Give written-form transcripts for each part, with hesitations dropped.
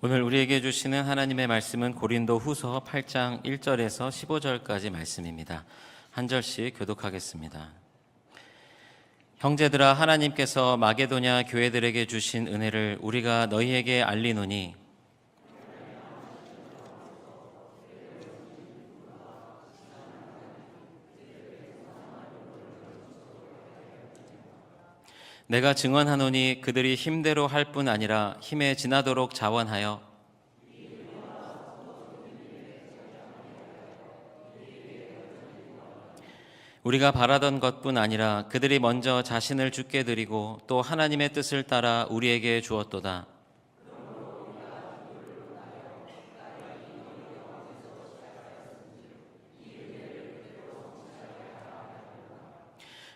오늘 우리에게 주시는 하나님의 말씀은 고린도 후서 8장 1절에서 15절까지 말씀입니다. 한 절씩 교독하겠습니다. 형제들아, 하나님께서 마게도냐 교회들에게 주신 은혜를 우리가 너희에게 알리노니 내가 증언하노니 그들이 힘대로 할 뿐 아니라 힘에 지나도록 자원하여 우리가 바라던 것뿐 아니라 그들이 먼저 자신을 주께 드리고 또 하나님의 뜻을 따라 우리에게 주었도다.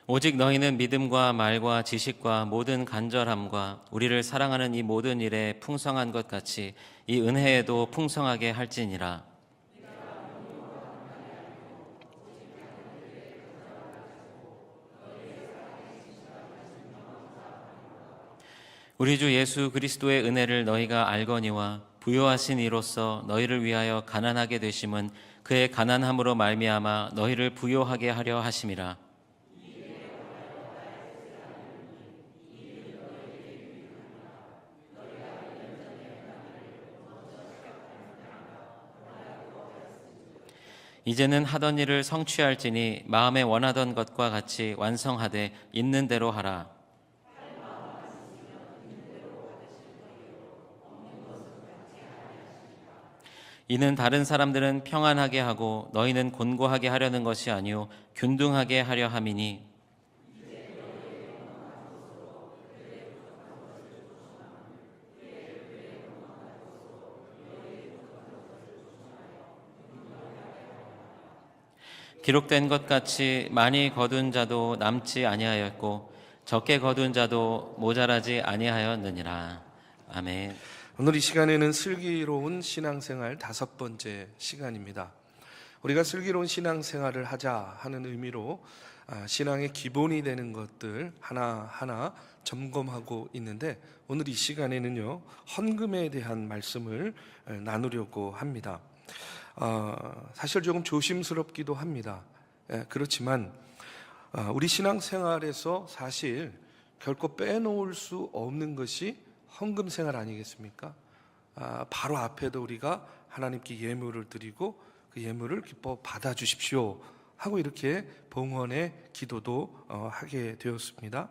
오직 너희는 믿음과 말과 지식과 모든 간절함과 우리를 사랑하는 이 모든 일에 풍성한 것 같이 이 은혜에도 풍성하게 할지니라. 우리 주 예수 그리스도의 은혜를 너희가 알거니와 부요하신 이로써 너희를 위하여 가난하게 되심은 그의 가난함으로 말미암아 너희를 부요하게 하려 하심이라. 이제는 하던 일을 성취할지니 마음에 원하던 것과 같이 완성하되 있는 대로 하라. 이는 다른 사람들은 평안하게 하고 너희는 곤고하게 하려는 것이 아니요 균등하게 하려 함이니 기록된 것 같이 많이 거둔 자도 남지 아니하였고 적게 거둔 자도 모자라지 아니하였느니라. 아멘. 오늘 이 시간에는 슬기로운 신앙생활 5번째 시간입니다. 우리가 슬기로운 신앙생활을 하자 하는 의미로 신앙의 기본이 되는 것들 하나하나 점검하고 있는데, 오늘 이 시간에는요, 헌금에 대한 말씀을 나누려고 합니다. 사실 조금 조심스럽기도 합니다. 그렇지만 우리 신앙생활에서 사실 결코 빼놓을 수 없는 것이 헌금 생활 아니겠습니까? 바로 앞에도 우리가 하나님께 예물을 드리고 그 예물을 기뻐 받아주십시오 하고 이렇게 봉헌의 기도도 하게 되었습니다.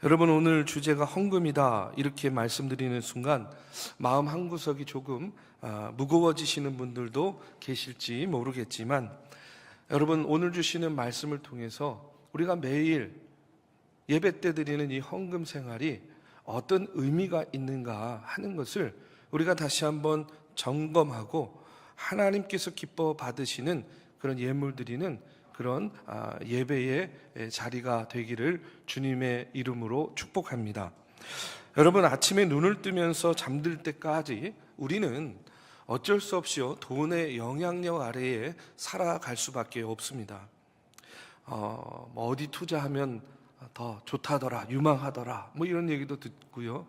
여러분, 오늘 주제가 헌금이다 이렇게 말씀드리는 순간 마음 한구석이 조금 무거워지시는 분들도 계실지 모르겠지만, 여러분, 오늘 주시는 말씀을 통해서 우리가 매일 예배 때 드리는 이 헌금 생활이 어떤 의미가 있는가 하는 것을 우리가 다시 한번 점검하고 하나님께서 기뻐 받으시는 그런 예물 드리는 그런 예배의 자리가 되기를 주님의 이름으로 축복합니다. 여러분, 아침에 눈을 뜨면서 잠들 때까지 우리는 어쩔 수 없이요, 돈의 영향력 아래에 살아갈 수밖에 없습니다. 어디 투자하면 더 좋다더라, 유망하더라, 뭐 이런 얘기도 듣고요.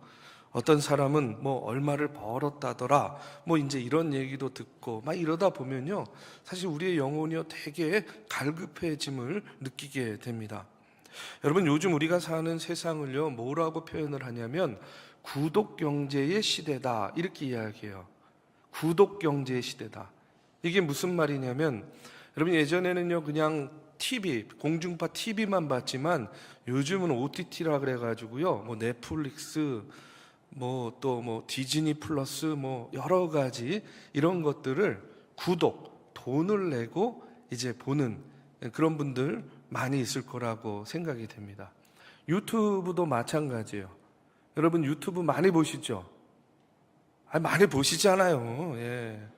어떤 사람은 뭐 얼마를 벌었다더라, 뭐 이제 이런 얘기도 듣고 막 이러다 보면요, 사실 우리의 영혼이요 되게 갈급해짐을 느끼게 됩니다. 여러분, 요즘 우리가 사는 세상을요 뭐라고 표현을 하냐면 구독 경제의 시대다 이렇게 이야기해요. 구독 경제의 시대다. 이게 무슨 말이냐면, 여러분, 예전에는요 그냥 TV, 공중파 TV만 봤지만 요즘은 OTT라 그래가지고요, 뭐 넷플릭스, 뭐 또 뭐 디즈니 플러스, 뭐 여러 가지 이런 것들을 구독, 돈을 내고 이제 보는 그런 분들 많이 있을 거라고 생각이 됩니다. 유튜브도 마찬가지예요. 여러분, 유튜브 많이 보시죠? 많이 보시잖아요. 예.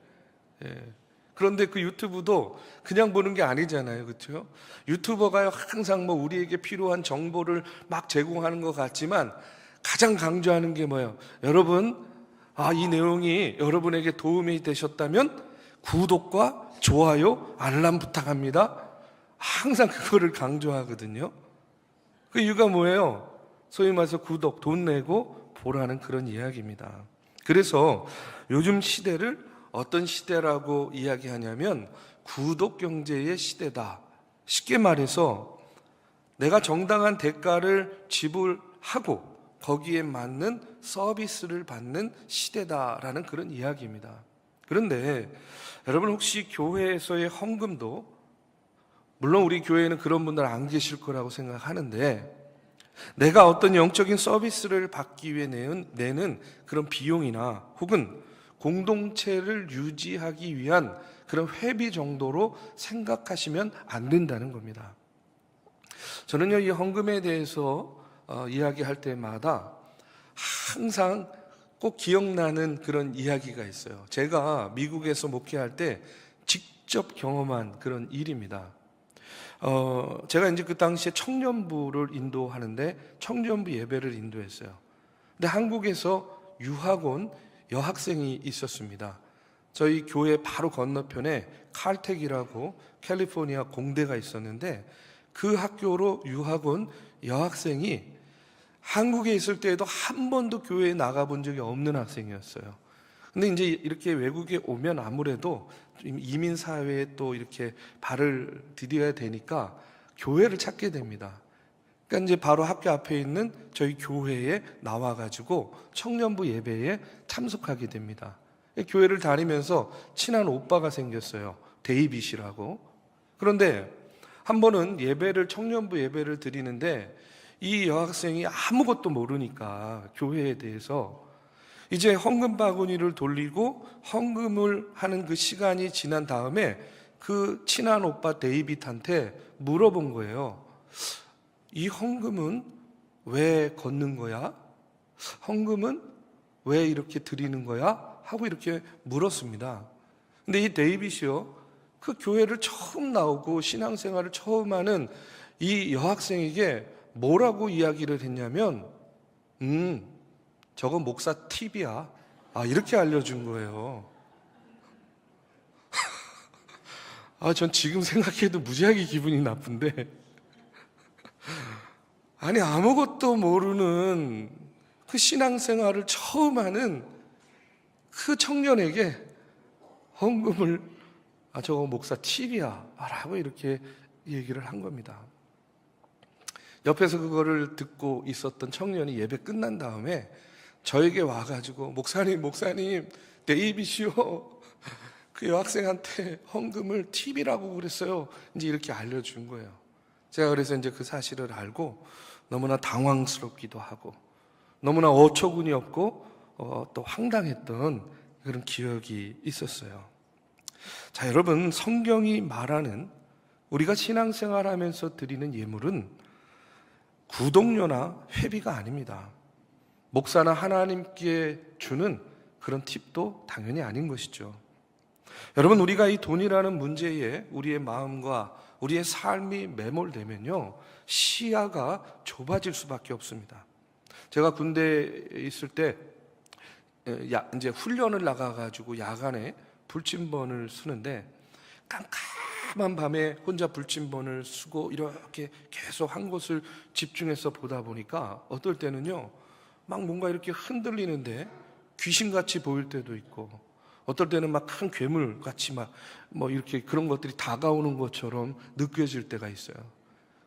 그런데 그 유튜브도 그냥 보는 게 아니잖아요. 그렇죠? 유튜버가 항상 뭐 우리에게 필요한 정보를 막 제공하는 것 같지만 가장 강조하는 게 뭐예요? 여러분, 이 내용이 여러분에게 도움이 되셨다면 구독과 좋아요, 알람 부탁합니다. 항상 그거를 강조하거든요. 그 이유가 뭐예요? 소위 말해서 구독, 돈 내고 보라는 그런 이야기입니다. 그래서 요즘 시대를 어떤 시대라고 이야기하냐면 구독 경제의 시대다. 쉽게 말해서 내가 정당한 대가를 지불하고 거기에 맞는 서비스를 받는 시대다라는 그런 이야기입니다. 그런데 여러분, 혹시 교회에서의 헌금도, 물론 우리 교회에는 그런 분들 안 계실 거라고 생각하는데, 내가 어떤 영적인 서비스를 받기 위해 내는 그런 비용이나 혹은 공동체를 유지하기 위한 그런 회비 정도로 생각하시면 안 된다는 겁니다. 저는요, 이 헌금에 대해서 이야기할 때마다 항상 꼭 기억나는 그런 이야기가 있어요. 제가 미국에서 목회할 때 직접 경험한 그런 일입니다. 제가 이제 그 당시에 청년부를 인도하는데 청년부 예배를 인도했어요. 근데 한국에서 유학 온 여학생이 있었습니다. 저희 교회 바로 건너편에 칼텍이라고 캘리포니아 공대가 있었는데 그 학교로 유학 온 여학생이 한국에 있을 때에도 한 번도 교회에 나가본 적이 없는 학생이었어요. 근데 이제 이렇게 외국에 오면 아무래도 이민 사회에 또 이렇게 발을 디뎌야 되니까 교회를 찾게 됩니다. 그러니까 이제 바로 학교 앞에 있는 저희 교회에 나와가지고 청년부 예배에 참석하게 됩니다. 교회를 다니면서 친한 오빠가 생겼어요. 데이빗이라고. 그런데 한 번은 청년부 예배를 드리는데 이 여학생이 아무것도 모르니까 교회에 대해서 이제 헌금 바구니를 돌리고 헌금을 하는 그 시간이 지난 다음에 그 친한 오빠 데이빗한테 물어본 거예요. 이 헌금은 왜 걷는 거야? 헌금은 왜 이렇게 드리는 거야? 하고 이렇게 물었습니다. 근데 이 데이빗이요, 그 교회를 처음 나오고 신앙생활을 처음 하는 이 여학생에게 뭐라고 이야기를 했냐면 저거 목사 팁이야. 이렇게 알려준 거예요. 전 지금 생각해도 무지하게 기분이 나쁜데, 아니 아무것도 모르는 그 신앙생활을 처음 하는 그 청년에게 헌금을 저거 목사 팁이야 라고 이렇게 얘기를 한 겁니다. 옆에서 그거를 듣고 있었던 청년이 예배 끝난 다음에 저에게 와가지고 목사님 데이빗이요, 그 여학생한테 헌금을 팁이라고 그랬어요. 이제 이렇게 알려준 거예요. 제가 그래서 이제 그 사실을 알고 너무나 당황스럽기도 하고 너무나 어처구니 없고 또 황당했던 그런 기억이 있었어요. 자, 여러분, 성경이 말하는 우리가 신앙생활하면서 드리는 예물은 구독료나 회비가 아닙니다. 목사나 하나님께 주는 그런 팁도 당연히 아닌 것이죠. 여러분, 우리가 이 돈이라는 문제에 우리의 마음과 우리의 삶이 매몰되면요, 시야가 좁아질 수밖에 없습니다. 제가 군대에 있을 때 이제 훈련을 나가가지고 야간에 불침번을 쓰는데 깜깜한 밤에 혼자 불침번을 쓰고 이렇게 계속 한 곳을 집중해서 보다 보니까 어떨 때는요, 막 뭔가 이렇게 흔들리는데 귀신같이 보일 때도 있고, 어떨 때는 막 큰 괴물같이 뭐 이렇게 그런 것들이 다가오는 것처럼 느껴질 때가 있어요.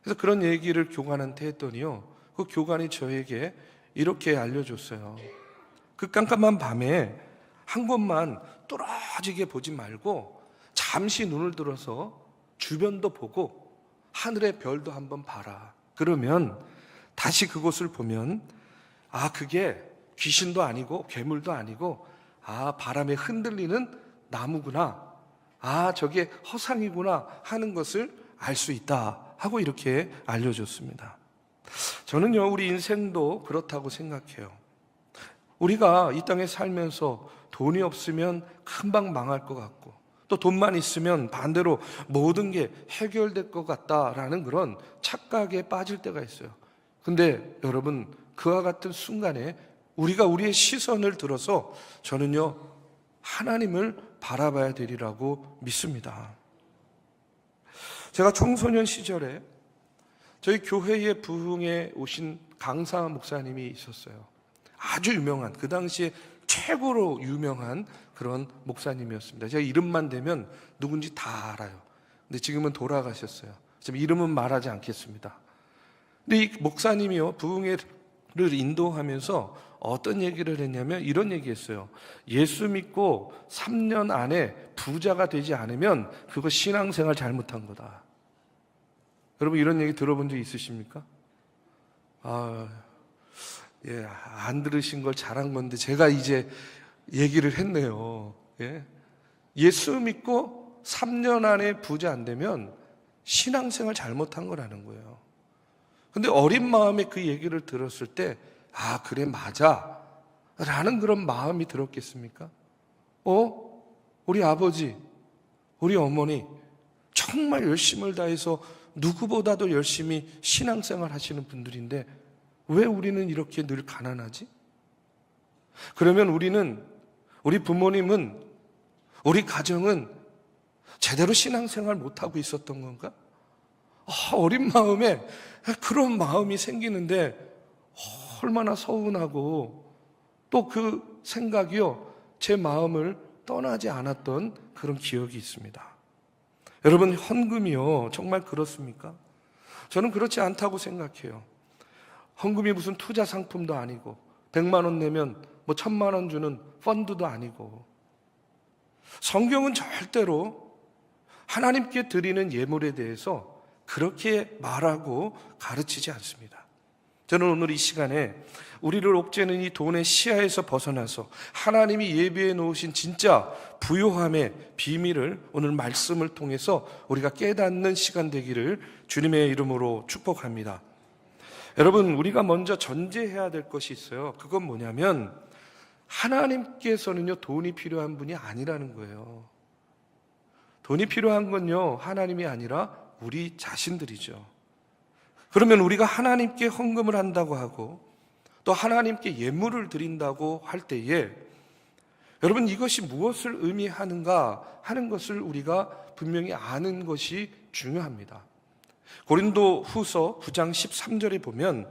그래서 그런 얘기를 교관한테 했더니요, 그 교관이 저에게 이렇게 알려줬어요. 그 깜깜한 밤에 한 곳만 뚫어지게 보지 말고 잠시 눈을 들어서 주변도 보고 하늘의 별도 한번 봐라. 그러면 다시 그곳을 보면 그게 귀신도 아니고 괴물도 아니고 바람에 흔들리는 나무구나, 저게 허상이구나 하는 것을 알 수 있다 하고 이렇게 알려줬습니다. 저는요, 우리 인생도 그렇다고 생각해요. 우리가 이 땅에 살면서 돈이 없으면 금방 망할 것 같고, 또 돈만 있으면 반대로 모든 게 해결될 것 같다라는 그런 착각에 빠질 때가 있어요. 근데 여러분, 그와 같은 순간에 우리가 우리의 시선을 들어서 저는요, 하나님을 바라봐야 되리라고 믿습니다. 제가 청소년 시절에 저희 교회에 부흥에 오신 강사 목사님이 있었어요. 아주 유명한, 그 당시에 최고로 유명한 그런 목사님이었습니다. 제가 이름만 대면 누군지 다 알아요. 근데 지금은 돌아가셨어요. 지금 이름은 말하지 않겠습니다. 근데 이 목사님이요, 부흥회를 인도하면서 어떤 얘기를 했냐면 이런 얘기했어요. 예수 믿고 3년 안에 부자가 되지 않으면 그거 신앙생활 잘못한 거다. 여러분 이런 얘기 들어본 적 있으십니까? 예, 안 들으신 걸 잘한 건데 제가 이제 얘기를 했네요. 예. 예수 믿고 3년 안에 부자 안 되면 신앙생활 잘못한 거라는 거예요. 근데 어린 마음에 그 얘기를 들었을 때 그래 맞아 라는 그런 마음이 들었겠습니까? 우리 아버지, 우리 어머니 정말 열심을 다해서 누구보다도 열심히 신앙생활 하시는 분들인데 왜 우리는 이렇게 늘 가난하지? 그러면 우리 부모님은, 우리 가정은 제대로 신앙생활 못하고 있었던 건가? 어린 마음에 그런 마음이 생기는데 얼마나 서운하고 또 그 생각이요 제 마음을 떠나지 않았던 그런 기억이 있습니다. 여러분 헌금이요 정말 그렇습니까? 저는 그렇지 않다고 생각해요. 헌금이 무슨 투자 상품도 아니고 100만 원 내면 1000만 원 주는 펀드도 아니고 성경은 절대로 하나님께 드리는 예물에 대해서 그렇게 말하고 가르치지 않습니다. 저는 오늘 이 시간에 우리를 옥죄는 이 돈의 시야에서 벗어나서 하나님이 예비해 놓으신 진짜 부요함의 비밀을 오늘 말씀을 통해서 우리가 깨닫는 시간 되기를 주님의 이름으로 축복합니다. 여러분 우리가 먼저 전제해야 될 것이 있어요. 그건 뭐냐면 하나님께서는요 돈이 필요한 분이 아니라는 거예요. 돈이 필요한 건요 하나님이 아니라 우리 자신들이죠. 그러면 우리가 하나님께 헌금을 한다고 하고 또 하나님께 예물을 드린다고 할 때에 여러분 이것이 무엇을 의미하는가 하는 것을 우리가 분명히 아는 것이 중요합니다. 고린도 후서 9장 13절에 보면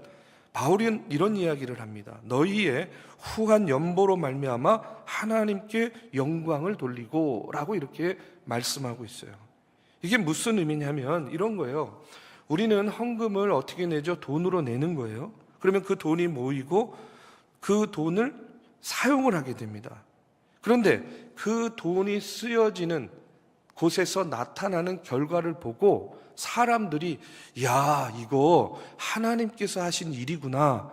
바울은 이런 이야기를 합니다. 너희의 후한 연보로 말미암아 하나님께 영광을 돌리고 라고 이렇게 말씀하고 있어요. 이게 무슨 의미냐면 이런 거예요. 우리는 헌금을 어떻게 내죠? 돈으로 내는 거예요. 그러면 그 돈이 모이고 그 돈을 사용을 하게 됩니다. 그런데 그 돈이 쓰여지는 곳에서 나타나는 결과를 보고 사람들이 야 이거 하나님께서 하신 일이구나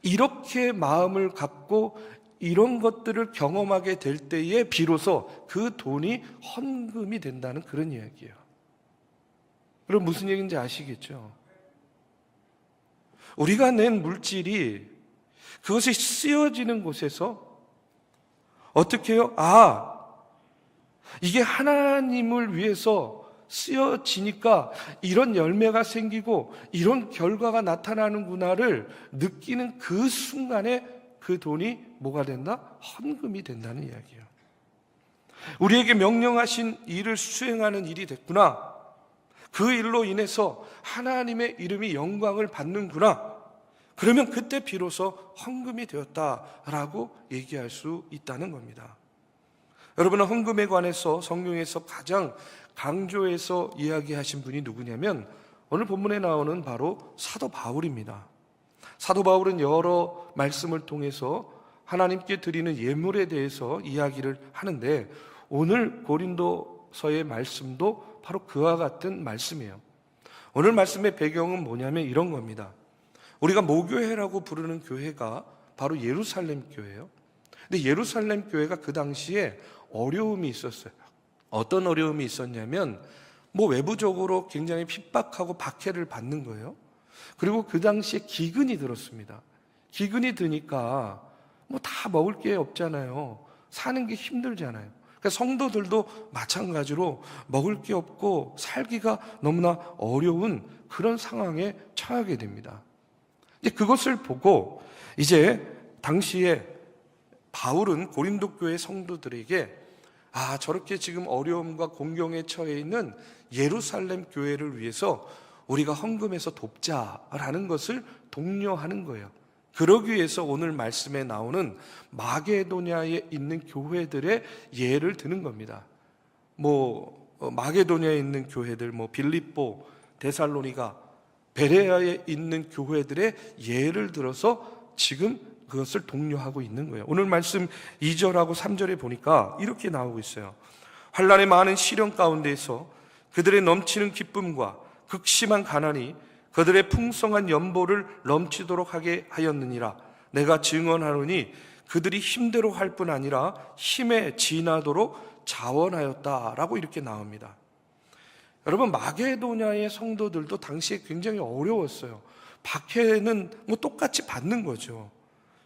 이렇게 마음을 갖고 이런 것들을 경험하게 될 때에 비로소 그 돈이 헌금이 된다는 그런 이야기예요. 그럼 무슨 얘기인지 아시겠죠? 우리가 낸 물질이 그것이 쓰여지는 곳에서 어떻게 해요? 이게 하나님을 위해서 쓰여지니까 이런 열매가 생기고 이런 결과가 나타나는구나를 느끼는 그 순간에 그 돈이 뭐가 된다? 헌금이 된다는 이야기예요. 우리에게 명령하신 일을 수행하는 일이 됐구나. 그 일로 인해서 하나님의 이름이 영광을 받는구나. 그러면 그때 비로소 헌금이 되었다라고 얘기할 수 있다는 겁니다. 여러분은 헌금에 관해서 성경에서 가장 강조해서 이야기하신 분이 누구냐면 오늘 본문에 나오는 바로 사도 바울입니다. 사도 바울은 여러 말씀을 통해서 하나님께 드리는 예물에 대해서 이야기를 하는데 오늘 고린도서의 말씀도 바로 그와 같은 말씀이에요. 오늘 말씀의 배경은 뭐냐면 이런 겁니다. 우리가 모교회라고 부르는 교회가 바로 예루살렘 교회예요. 근데 예루살렘 교회가 그 당시에 어려움이 있었어요. 어떤 어려움이 있었냐면 외부적으로 굉장히 핍박하고 박해를 받는 거예요. 그리고 그 당시에 기근이 들었습니다. 기근이 드니까 다 먹을 게 없잖아요. 사는 게 힘들잖아요. 그러니까 성도들도 마찬가지로 먹을 게 없고 살기가 너무나 어려운 그런 상황에 처하게 됩니다. 이제 그것을 보고 이제 당시에 바울은 고린도 교회 성도들에게 저렇게 지금 어려움과 공경에 처해 있는 예루살렘 교회를 위해서 우리가 헌금해서 돕자라는 것을 독려하는 거예요. 그러기 위해서 오늘 말씀에 나오는 마게도냐에 있는 교회들의 예를 드는 겁니다. 마게도냐에 있는 교회들, 빌립보, 데살로니가, 베레아에 있는 교회들의 예를 들어서 지금 그것을 독려하고 있는 거예요. 오늘 말씀 2절하고 3절에 보니까 이렇게 나오고 있어요. 환난의 많은 시련 가운데에서 그들의 넘치는 기쁨과 극심한 가난이 그들의 풍성한 연보를 넘치도록 하게 하였느니라. 내가 증언하노니 그들이 힘대로 할 뿐 아니라 힘에 지나도록 자원하였다라고 이렇게 나옵니다. 여러분, 마게도냐의 성도들도 당시에 굉장히 어려웠어요. 박해는 똑같이 받는 거죠.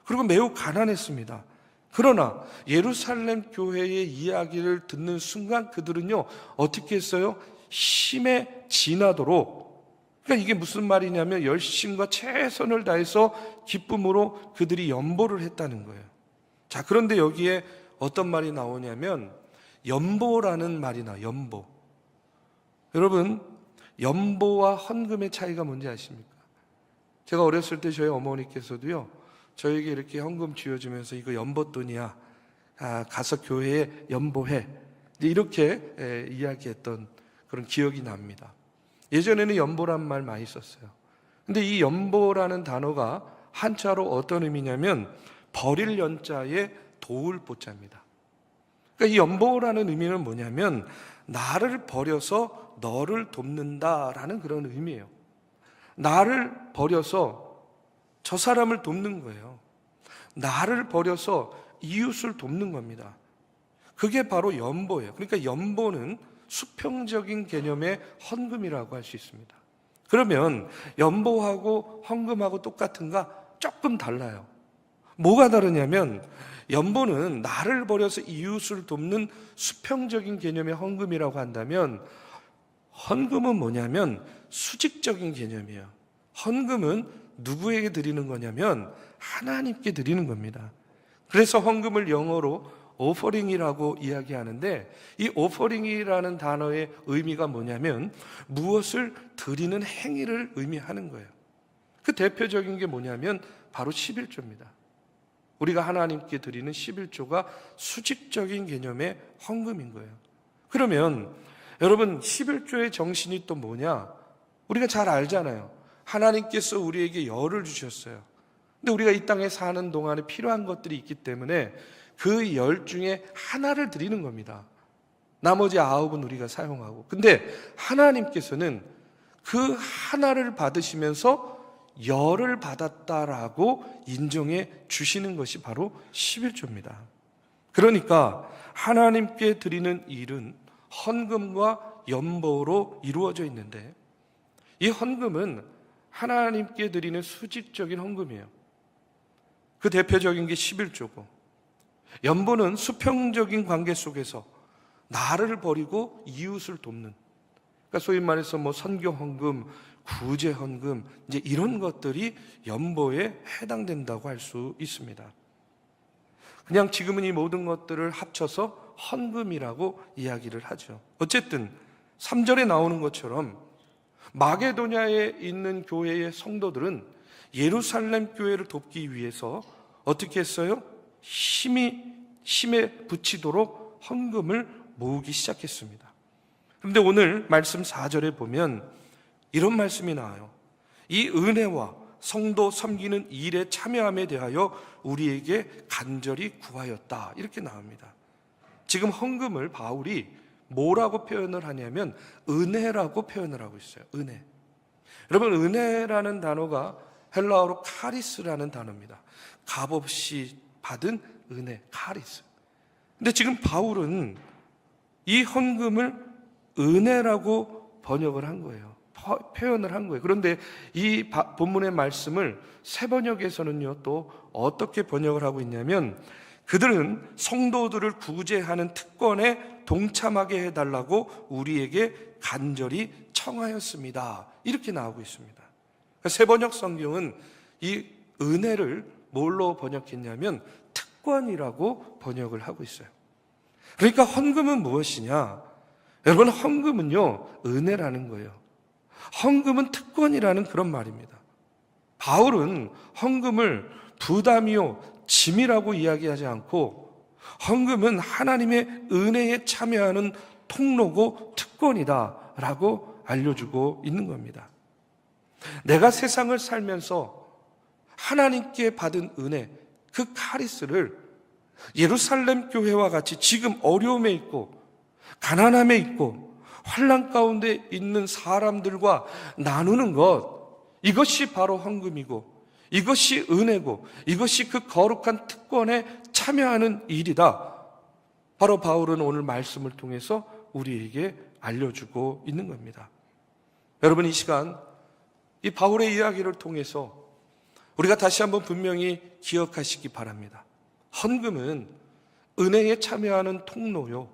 그리고 매우 가난했습니다. 그러나 예루살렘 교회의 이야기를 듣는 순간 그들은요, 어떻게 했어요? 힘에 지나도록, 그러니까 이게 무슨 말이냐면 열심과 최선을 다해서 기쁨으로 그들이 연보를 했다는 거예요. 자, 그런데 여기에 어떤 말이 나오냐면 연보라는 말이 나와요. 연보. 여러분, 연보와 헌금의 차이가 뭔지 아십니까? 제가 어렸을 때 저희 어머니께서도요, 저에게 이렇게 헌금 쥐어주면서 이거 연보돈이야, 가서 교회에 연보해, 이렇게 이야기했던 그런 기억이 납니다. 예전에는 연보란 말 많이 썼어요. 근데 이 연보라는 단어가 한자로 어떤 의미냐면 버릴 연자에 도울 보자입니다. 그러니까 이 연보라는 의미는 뭐냐면 나를 버려서 너를 돕는다라는 그런 의미예요. 나를 버려서 저 사람을 돕는 거예요. 나를 버려서 이웃을 돕는 겁니다. 그게 바로 연보예요. 그러니까 연보는 수평적인 개념의 헌금이라고 할 수 있습니다. 그러면 연보하고 헌금하고 똑같은가? 조금 달라요. 뭐가 다르냐면 연보는 나를 버려서 이웃을 돕는 수평적인 개념의 헌금이라고 한다면 헌금은 뭐냐면 수직적인 개념이에요. 헌금은 누구에게 드리는 거냐면 하나님께 드리는 겁니다. 그래서 헌금을 영어로 오퍼링이라고 이야기하는데 이 오퍼링이라는 단어의 의미가 뭐냐면 무엇을 드리는 행위를 의미하는 거예요. 그 대표적인 게 뭐냐면 바로 11조입니다. 우리가 하나님께 드리는 11조가 수직적인 개념의 헌금인 거예요. 그러면 여러분 11조의 정신이 또 뭐냐? 우리가 잘 알잖아요. 하나님께서 우리에게 열을 주셨어요. 근데 우리가 이 땅에 사는 동안에 필요한 것들이 있기 때문에 그 열 중에 하나를 드리는 겁니다. 나머지 9은 우리가 사용하고. 근데 하나님께서는 그 하나를 받으시면서 열을 받았다라고 인정해 주시는 것이 바로 11조입니다. 그러니까 하나님께 드리는 일은 헌금과 연보로 이루어져 있는데 이 헌금은 하나님께 드리는 수직적인 헌금이에요. 그 대표적인 게 11조고 연보는 수평적인 관계 속에서 나를 버리고 이웃을 돕는, 그러니까 소위 말해서 선교 헌금, 구제 헌금, 이제 이런 것들이 연보에 해당된다고 할 수 있습니다. 그냥 지금은 이 모든 것들을 합쳐서 헌금이라고 이야기를 하죠. 어쨌든 3절에 나오는 것처럼 마게도냐에 있는 교회의 성도들은 예루살렘 교회를 돕기 위해서 어떻게 했어요? 힘에 붙이도록 헌금을 모으기 시작했습니다. 그런데 오늘 말씀 4절에 보면 이런 말씀이 나와요. 이 은혜와 성도 섬기는 일에 참여함에 대하여 우리에게 간절히 구하였다. 이렇게 나옵니다. 지금 헌금을 바울이 뭐라고 표현을 하냐면 은혜라고 표현을 하고 있어요. 은혜. 여러분, 은혜라는 단어가 헬라어로 카리스라는 단어입니다. 값없이 받은 은혜, 카리스. 근데 지금 바울은 이 헌금을 은혜라고 번역을 한 거예요. 표현을 한 거예요. 그런데 이 본문의 말씀을 새 번역에서는요, 또 어떻게 번역을 하고 있냐면 그들은 성도들을 구제하는 특권에 동참하게 해달라고 우리에게 간절히 청하였습니다. 이렇게 나오고 있습니다. 새 번역 성경은 이 은혜를 뭘로 번역했냐면 특권이라고 번역을 하고 있어요. 그러니까 헌금은 무엇이냐? 여러분, 헌금은요, 은혜라는 거예요. 헌금은 특권이라는 그런 말입니다. 바울은 헌금을 부담이요 짐이라고 이야기하지 않고 헌금은 하나님의 은혜에 참여하는 통로고 특권이다 라고 알려주고 있는 겁니다. 내가 세상을 살면서 하나님께 받은 은혜, 그 카리스를 예루살렘 교회와 같이 지금 어려움에 있고 가난함에 있고 환난 가운데 있는 사람들과 나누는 것, 이것이 바로 헌금이고 이것이 은혜고 이것이 그 거룩한 특권에 참여하는 일이다. 바로 바울은 오늘 말씀을 통해서 우리에게 알려주고 있는 겁니다. 여러분, 이 시간 이 바울의 이야기를 통해서 우리가 다시 한번 분명히 기억하시기 바랍니다. 헌금은 은혜에 참여하는 통로요,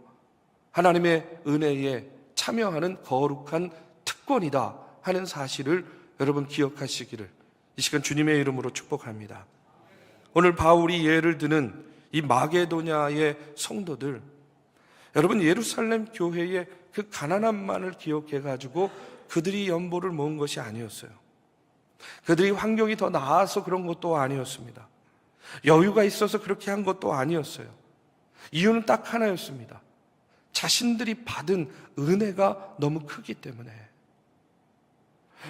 하나님의 은혜에 참여하는 거룩한 특권이다 하는 사실을 여러분 기억하시기를 이 시간 주님의 이름으로 축복합니다. 오늘 바울이 예를 드는 이 마게도냐의 성도들, 여러분 예루살렘 교회의 그 가난함만을 기억해가지고 그들이 연보를 모은 것이 아니었어요. 그들이 환경이 더 나아서 그런 것도 아니었습니다. 여유가 있어서 그렇게 한 것도 아니었어요. 이유는 딱 하나였습니다. 자신들이 받은 은혜가 너무 크기 때문에.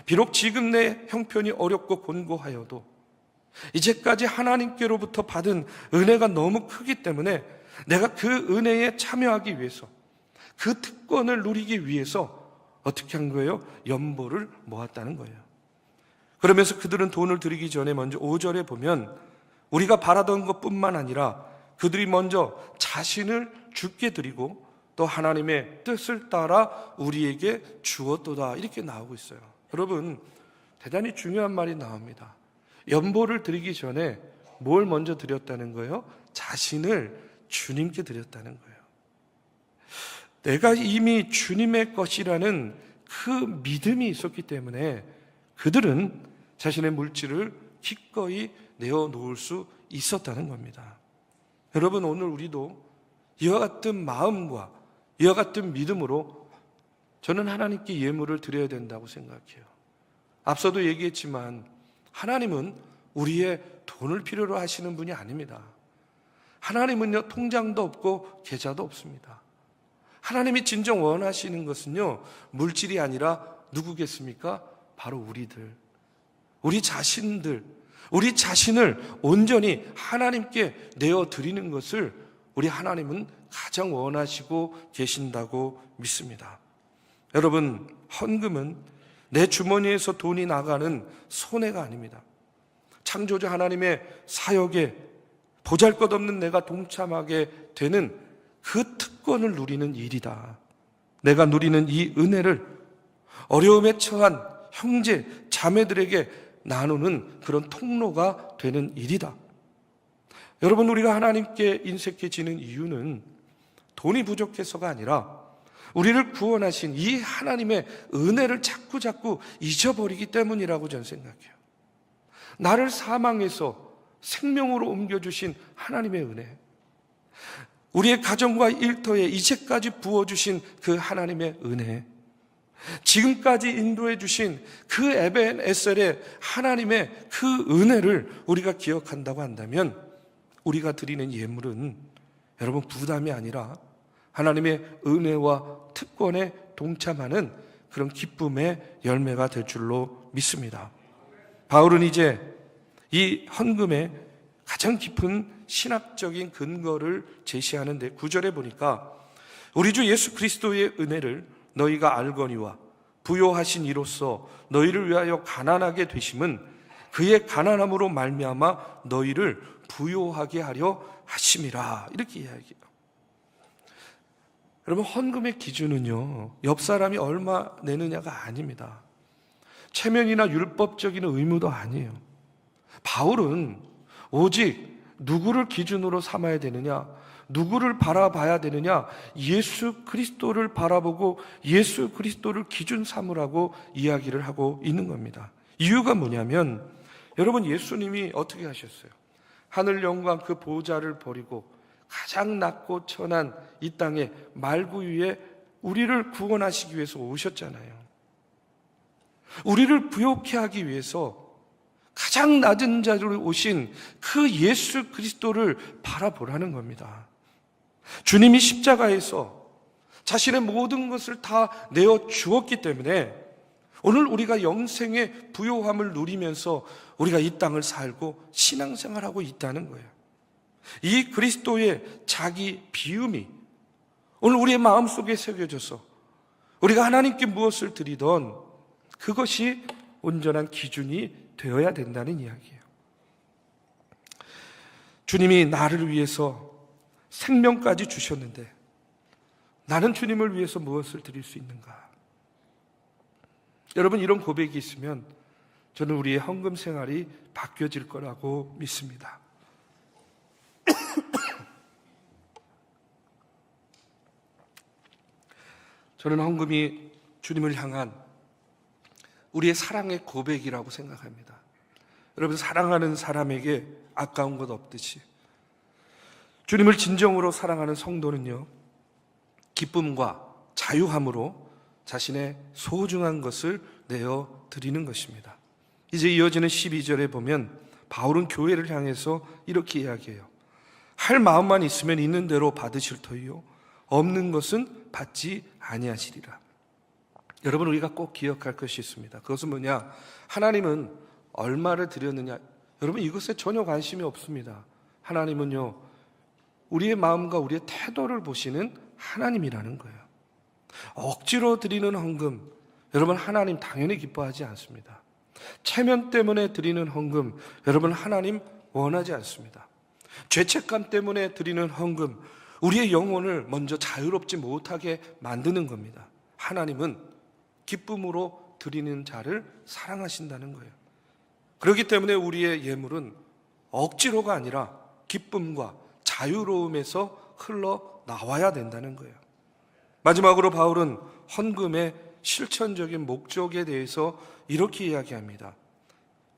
비록 지금 내 형편이 어렵고 곤고하여도 이제까지 하나님께로부터 받은 은혜가 너무 크기 때문에 내가 그 은혜에 참여하기 위해서, 그 특권을 누리기 위해서 어떻게 한 거예요? 연보를 모았다는 거예요. 그러면서 그들은 돈을 드리기 전에 먼저 5절에 보면 우리가 바라던 것뿐만 아니라 그들이 먼저 자신을 주께 드리고 또 하나님의 뜻을 따라 우리에게 주었도다, 이렇게 나오고 있어요. 여러분, 대단히 중요한 말이 나옵니다. 연보를 드리기 전에 뭘 먼저 드렸다는 거예요? 자신을 주님께 드렸다는 거예요. 내가 이미 주님의 것이라는 그 믿음이 있었기 때문에 그들은 자신의 물질을 기꺼이 내어놓을 수 있었다는 겁니다. 여러분, 오늘 우리도 이와 같은 마음과 이와 같은 믿음으로 저는 하나님께 예물을 드려야 된다고 생각해요. 앞서도 얘기했지만 하나님은 우리의 돈을 필요로 하시는 분이 아닙니다. 하나님은요, 통장도 없고 계좌도 없습니다. 하나님이 진정 원하시는 것은요, 물질이 아니라 누구겠습니까? 바로 우리들, 우리 자신들, 우리 자신을 온전히 하나님께 내어드리는 것을 우리 하나님은 가장 원하시고 계신다고 믿습니다. 여러분, 헌금은 내 주머니에서 돈이 나가는 손해가 아닙니다. 창조주 하나님의 사역에 보잘것없는 내가 동참하게 되는 그 특권을 누리는 일이다. 내가 누리는 이 은혜를 어려움에 처한 형제, 자매들에게 나누는 그런 통로가 되는 일이다. 여러분, 우리가 하나님께 인색해지는 이유는 돈이 부족해서가 아니라 우리를 구원하신 이 하나님의 은혜를 자꾸 잊어버리기 때문이라고 저는 생각해요. 나를 사망에서 생명으로 옮겨주신 하나님의 은혜, 우리의 가정과 일터에 이제까지 부어주신 그 하나님의 은혜, 지금까지 인도해 주신 그 에벤에셀의 하나님의 그 은혜를 우리가 기억한다고 한다면 우리가 드리는 예물은 여러분 부담이 아니라 하나님의 은혜와 특권에 동참하는 그런 기쁨의 열매가 될 줄로 믿습니다. 바울은 이제 이 헌금의 가장 깊은 신학적인 근거를 제시하는데 9절에 보니까 우리 주 예수 그리스도의 은혜를 너희가 알거니와 부요하신 이로써 너희를 위하여 가난하게 되심은 그의 가난함으로 말미암아 너희를 부요하게 하려 하심이라, 이렇게 이야기해요. 여러분, 헌금의 기준은요, 옆 사람이 얼마 내느냐가 아닙니다. 체면이나 율법적인 의무도 아니에요. 바울은 오직 누구를 기준으로 삼아야 되느냐, 누구를 바라봐야 되느냐, 예수 그리스도를 바라보고 예수 그리스도를 기준 삼으라고 이야기를 하고 있는 겁니다. 이유가 뭐냐면 여러분, 예수님이 어떻게 하셨어요? 하늘 영광 그 보좌를 버리고 가장 낮고 천한 이 땅에 말구 위에 우리를 구원하시기 위해서 오셨잖아요. 우리를 부욕해 하기 위해서 가장 낮은 자리로 오신 그 예수 그리스도를 바라보라는 겁니다. 주님이 십자가에서 자신의 모든 것을 다 내어 주었기 때문에 오늘 우리가 영생의 부요함을 누리면서 우리가 이 땅을 살고 신앙생활하고 있다는 거예요. 이 그리스도의 자기 비움이 오늘 우리의 마음속에 새겨져서 우리가 하나님께 무엇을 드리던 그것이 온전한 기준이 되어야 된다는 이야기예요. 주님이 나를 위해서 생명까지 주셨는데 나는 주님을 위해서 무엇을 드릴 수 있는가? 여러분, 이런 고백이 있으면 저는 우리의 헌금 생활이 바뀌어질 거라고 믿습니다. 저는 헌금이 주님을 향한 우리의 사랑의 고백이라고 생각합니다. 여러분, 사랑하는 사람에게 아까운 것 없듯이 주님을 진정으로 사랑하는 성도는요, 기쁨과 자유함으로 자신의 소중한 것을 내어 드리는 것입니다. 이제 이어지는 12절에 보면 바울은 교회를 향해서 이렇게 이야기해요. 할 마음만 있으면 있는 대로 받으실 터이요 없는 것은 받지 아니하시리라. 여러분, 우리가 꼭 기억할 것이 있습니다. 그것은 뭐냐? 하나님은 얼마를 드렸느냐? 여러분, 이것에 전혀 관심이 없습니다. 하나님은요, 우리의 마음과 우리의 태도를 보시는 하나님이라는 거예요. 억지로 드리는 헌금, 여러분, 하나님 당연히 기뻐하지 않습니다. 체면 때문에 드리는 헌금, 여러분, 하나님 원하지 않습니다. 죄책감 때문에 드리는 헌금, 우리의 영혼을 먼저 자유롭지 못하게 만드는 겁니다. 하나님은 기쁨으로 드리는 자를 사랑하신다는 거예요. 그렇기 때문에 우리의 예물은 억지로가 아니라 기쁨과 자유로움에서 흘러나와야 된다는 거예요. 마지막으로 바울은 헌금의 실천적인 목적에 대해서 이렇게 이야기합니다.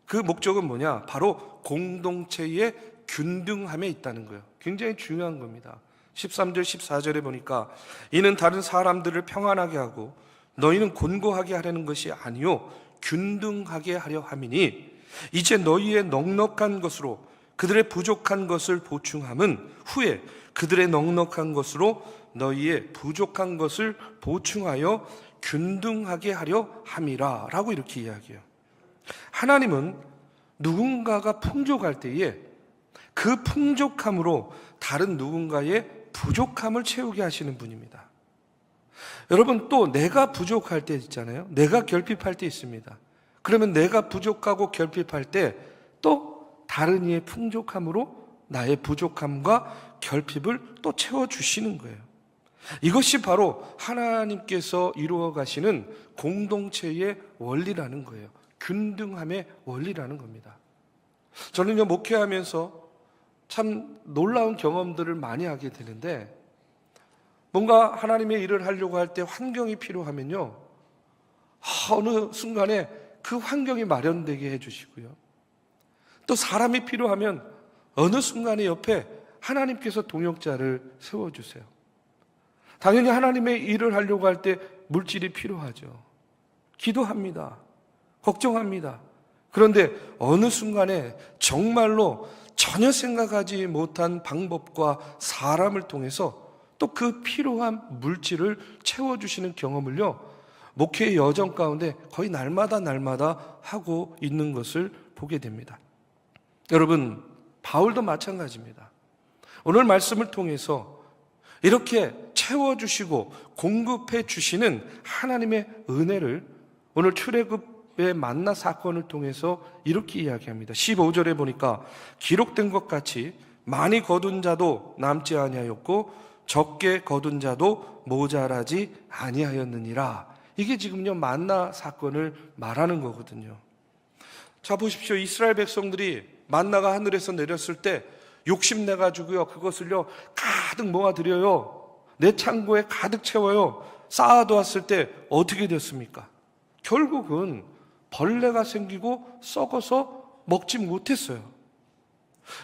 그 목적은 뭐냐? 바로 공동체의 균등함에 있다는 거예요. 굉장히 중요한 겁니다. 13절 14절에 보니까 이는 다른 사람들을 평안하게 하고 너희는 곤고하게 하려는 것이 아니요 균등하게 하려 함이니 이제 너희의 넉넉한 것으로 그들의 부족한 것을 보충함은 후에 그들의 넉넉한 것으로 너희의 부족한 것을 보충하여 균등하게 하려 함이라 라고 이렇게 이야기해요. 하나님은 누군가가 풍족할 때에 그 풍족함으로 다른 누군가의 부족함을 채우게 하시는 분입니다. 여러분, 또 내가 부족할 때 있잖아요. 내가 결핍할 때 있습니다. 그러면 내가 부족하고 결핍할 때 또 다른 이의 풍족함으로 나의 부족함과 결핍을 또 채워주시는 거예요. 이것이 바로 하나님께서 이루어 가시는 공동체의 원리라는 거예요. 균등함의 원리라는 겁니다. 저는요, 목회하면서 참 놀라운 경험들을 많이 하게 되는데, 뭔가 하나님의 일을 하려고 할 때 환경이 필요하면요, 어느 순간에 그 환경이 마련되게 해주시고요, 또 사람이 필요하면 어느 순간에 옆에 하나님께서 동역자를 세워주세요. 당연히 하나님의 일을 하려고 할 때 물질이 필요하죠. 기도합니다. 걱정합니다. 그런데 어느 순간에 정말로 전혀 생각하지 못한 방법과 사람을 통해서 또 그 필요한 물질을 채워주시는 경험을요, 목회의 여정 가운데 거의 날마다 하고 있는 것을 보게 됩니다. 여러분, 바울도 마찬가지입니다. 오늘 말씀을 통해서 이렇게 채워주시고 공급해 주시는 하나님의 은혜를 오늘 출애굽의 만나 사건을 통해서 이렇게 이야기합니다. 15절에 보니까 기록된 것 같이 많이 거둔 자도 남지 아니하였고 적게 거둔 자도 모자라지 아니하였느니라. 이게 지금요, 만나 사건을 말하는 거거든요. 자, 보십시오. 이스라엘 백성들이 만나가 하늘에서 내렸을 때 욕심내가지고요, 그것을요 가득 모아드려요. 내 창고에 가득 채워요. 쌓아두었을 때 어떻게 됐습니까? 결국은 벌레가 생기고 썩어서 먹지 못했어요.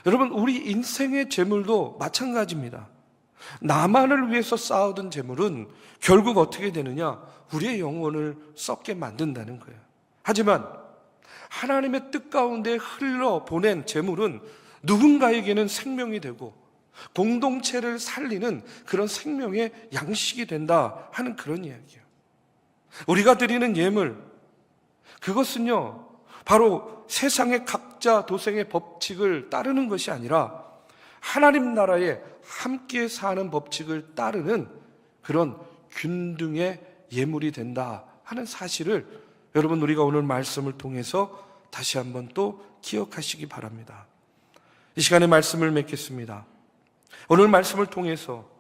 여러분, 우리 인생의 재물도 마찬가지입니다. 나만을 위해서 쌓아둔 재물은 결국 어떻게 되느냐? 우리의 영혼을 썩게 만든다는 거예요. 하지만 하나님의 뜻 가운데 흘러보낸 재물은 누군가에게는 생명이 되고 공동체를 살리는 그런 생명의 양식이 된다 하는 그런 이야기예요. 우리가 드리는 예물, 그것은요 바로 세상의 각자 도생의 법칙을 따르는 것이 아니라 하나님 나라에 함께 사는 법칙을 따르는 그런 균등의 예물이 된다 하는 사실을 여러분 우리가 오늘 말씀을 통해서 다시 한번 또 기억하시기 바랍니다. 이 시간에 말씀을 맺겠습니다. 오늘 말씀을 통해서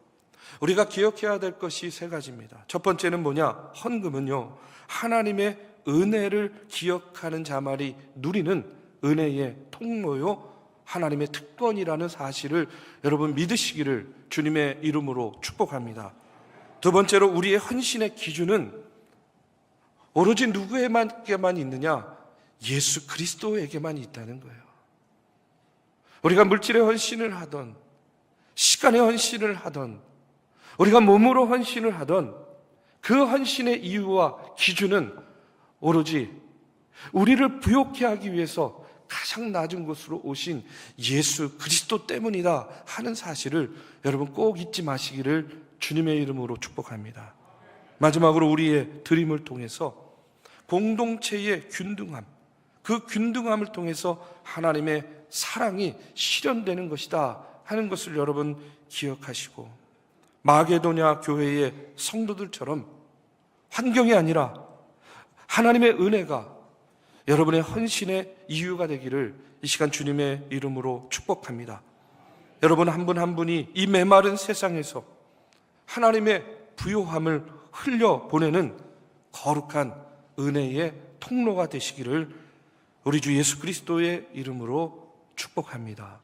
우리가 기억해야 될 것이 세 가지입니다. 첫 번째는 뭐냐? 헌금은요 하나님의 은혜를 기억하는 자만이 누리는 은혜의 통로요 하나님의 특권이라는 사실을 여러분 믿으시기를 주님의 이름으로 축복합니다. 두 번째로 우리의 헌신의 기준은 오로지 누구에게만 있느냐? 예수 그리스도에게만 있다는 거예요. 우리가 물질의 헌신을 하던, 시간의 헌신을 하던, 우리가 몸으로 헌신을 하던 그 헌신의 이유와 기준은 오로지 우리를 부욕케 하기 위해서 가장 낮은 곳으로 오신 예수 그리스도 때문이다 하는 사실을 여러분 꼭 잊지 마시기를 주님의 이름으로 축복합니다. 마지막으로 우리의 드림을 통해서 공동체의 균등함, 그 균등함을 통해서 하나님의 사랑이 실현되는 것이다 하는 것을 여러분 기억하시고, 마게도냐 교회의 성도들처럼 환경이 아니라 하나님의 은혜가 여러분의 헌신의 이유가 되기를 이 시간 주님의 이름으로 축복합니다. 여러분 한 분 한 분이 이 메마른 세상에서 하나님의 부요함을 흘려보내는 거룩한 은혜의 통로가 되시기를 우리 주 예수 그리스도의 이름으로 축복합니다.